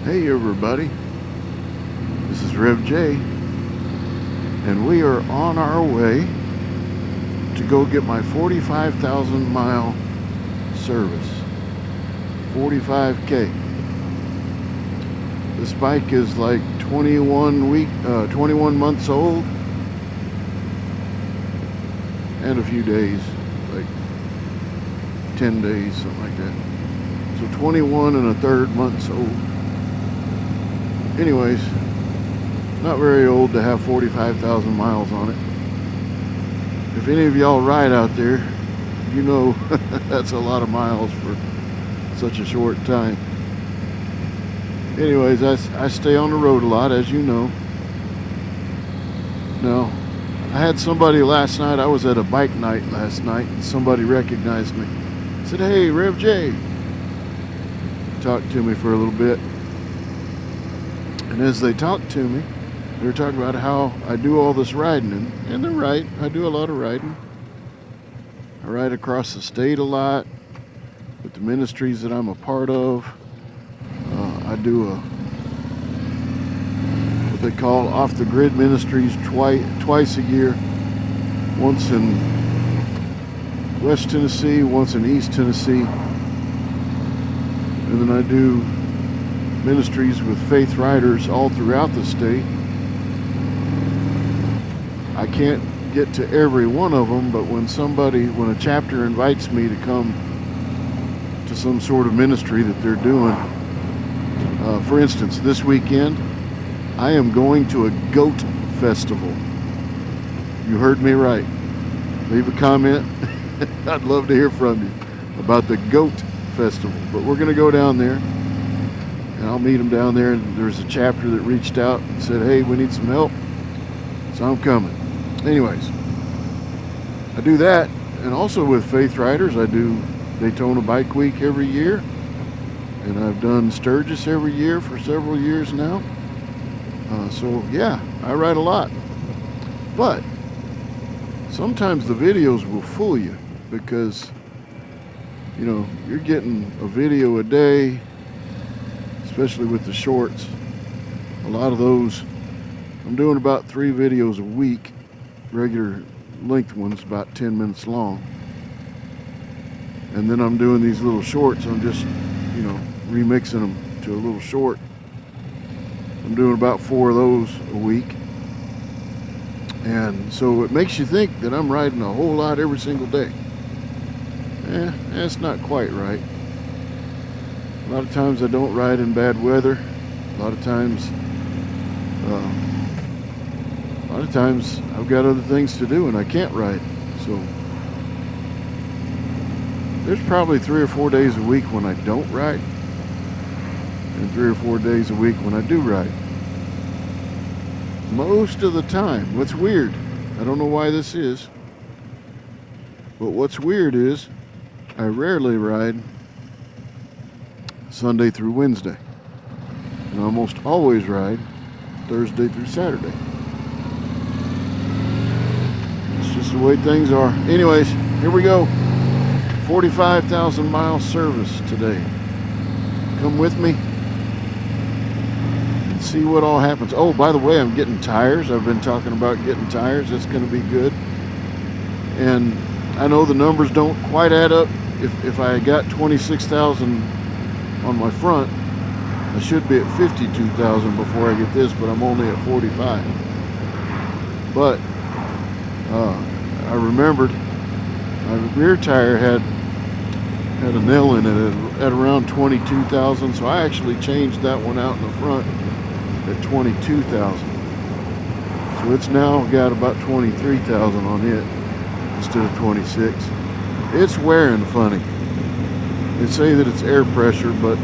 Hey everybody, this is Rev J, and we are on our way to go get my 45,000 mile service, 45K. This bike is like 21 months old, and a few days, like 10 days, something like that. So 21 and a third months old. Anyways, not very old to have 45,000 miles on it. If any of y'all ride out there, you know that's a lot of miles for such a short time. Anyways, I stay on the road a lot, as you know. Now, I had somebody last night, I was at a bike night last night, and somebody recognized me. Said, "Hey, Rev J." Talked to me for a little bit. And as they talked to me, they were talking about how I do all this riding, and they're right. I do a lot of riding. I ride across the state a lot with the ministries that I'm a part of. I do what they call off-the-grid ministries twice a year. Once in West Tennessee, once in East Tennessee. And then I do ministries with faith riders all throughout the state. I can't get to every one of them, but when a chapter invites me to come to some sort of ministry that they're doing, for instance, this weekend, I am going to a goat festival. You heard me right. Leave a comment. I'd love to hear from you about the goat festival. But we're going to go down there, and I'll meet them down there. And there's a chapter that reached out and said, "Hey, we need some help." So I'm coming. Anyways, I do that. And also with Faith Riders, I do Daytona Bike Week every year. And I've done Sturgis every year for several years now. So yeah, I ride a lot. But sometimes the videos will fool you because, you know, you're getting a video a day, especially with the shorts. A lot of those, I'm doing about 3 videos a week, regular length ones, about 10 minutes long. And then I'm doing these little shorts. I'm just, you know, remixing them to a little short. I'm doing about 4 of those a week. And so it makes you think that I'm riding a whole lot every single day. That's not quite right. A lot of times I don't ride in bad weather. A lot of times I've got other things to do and I can't ride. So there's probably 3 or 4 days a week when I don't ride, and 3 or 4 days a week when I do ride. Most of the time, what's weird, I don't know why this is, but what's weird is I rarely ride Sunday through Wednesday. And I almost always ride Thursday through Saturday. It's just the way things are. Anyways, here we go. 45,000 mile service today. Come with me and see what all happens. Oh, by the way, I'm getting tires. I've been talking about getting tires. That's going to be good. And I know the numbers don't quite add up. If I got 26,000 on my front, I should be at 52,000 before I get this, but I'm only at 45. But I remembered my rear tire had a nail in it at around 22,000, so I actually changed that one out in the front at 22,000. So it's now got about 23,000 on it instead of 26. It's wearing funny. They say that it's air pressure, but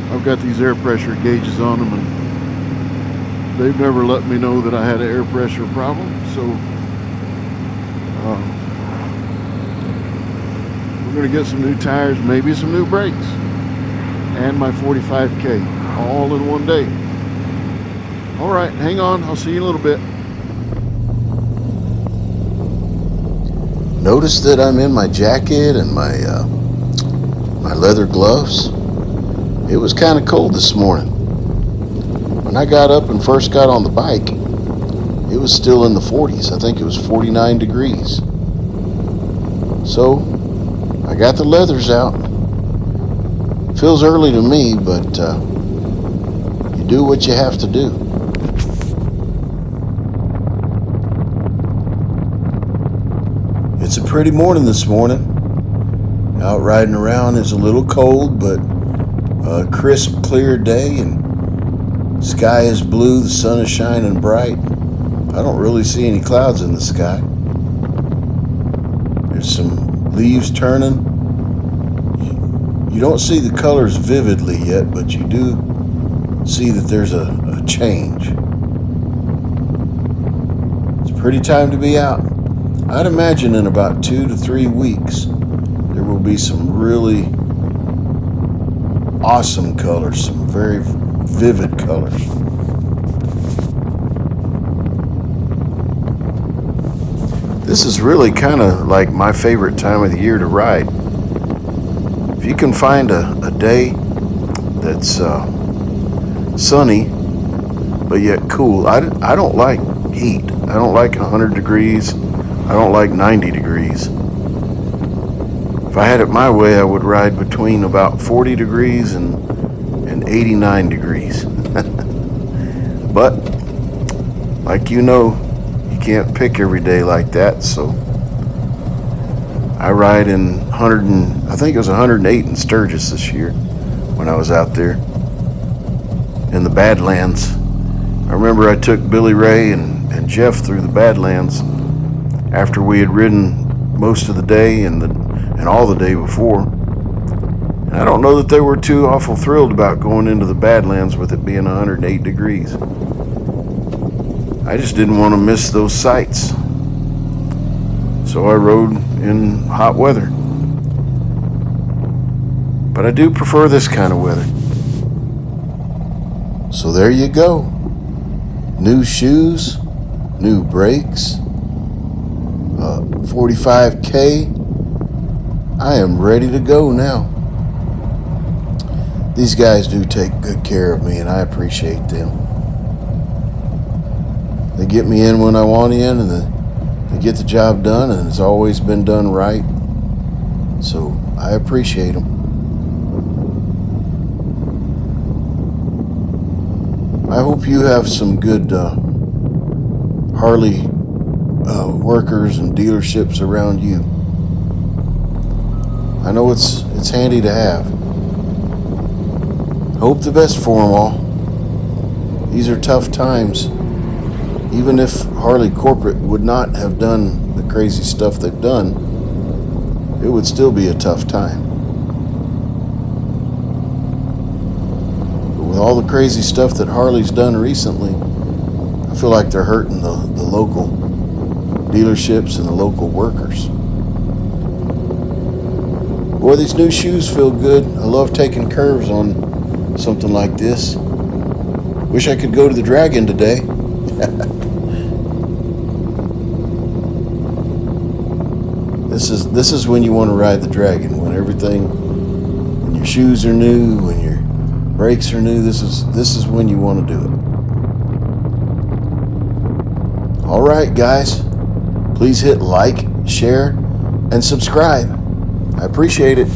I've got these air pressure gauges on them, and they've never let me know that I had an air pressure problem. So we're going to get some new tires, maybe some new brakes, and my 45K all in one day. All right, hang on. I'll see you in a little bit. Notice that I'm in my jacket and my leather gloves. It was kind of cold this morning. When I got up and first got on the bike, it was still in the 40s. I think it was 49 degrees. So I got the leathers out. Feels early to me, but you do what you have to do. It's a pretty morning this morning. Out riding around is a little cold, but a crisp, clear day, and sky is blue, the sun is shining bright. I don't really see any clouds in the sky. There's some leaves turning. You don't see the colors vividly yet, but you do see that there's a change. It's a pretty time to be out. I'd imagine in about 2 to 3 weeks, there will be some really awesome colors, some very vivid colors. This is really kind of like my favorite time of the year to ride. If you can find a day that's sunny, but yet cool. I don't like heat. I don't like 100 degrees. I don't like 90 degrees. If I had it my way, I would ride between about 40 degrees and 89 degrees. But, like you know, you can't pick every day like that, so I ride in I think it was 108 in Sturgis this year when I was out there in the Badlands. I remember I took Billy Ray and Jeff through the Badlands after we had ridden most of the day and all the day before. And I don't know that they were too awful thrilled about going into the Badlands with it being 108 degrees. I just didn't want to miss those sights. So I rode in hot weather. But I do prefer this kind of weather. So there you go. New shoes, new brakes, 45K. I am ready to go now. These guys do take good care of me, and I appreciate them. They get me in when I want in, and they get the job done, and it's always been done right. So I appreciate them. I hope you have some good Harley workers and dealerships around you. I know it's handy to have. Hope the best for them all. These are tough times. Even if Harley Corporate would not have done the crazy stuff they've done, it would still be a tough time. But with all the crazy stuff that Harley's done recently, I feel like they're hurting the local dealerships and the local workers. Boy, these new shoes feel good. I love taking curves on something like this. Wish I could go to the Dragon today. This is when you want to ride the Dragon, when your shoes are new, when your brakes are new. This is when you want to do it. All right, guys, please hit like, share, and subscribe. I appreciate it.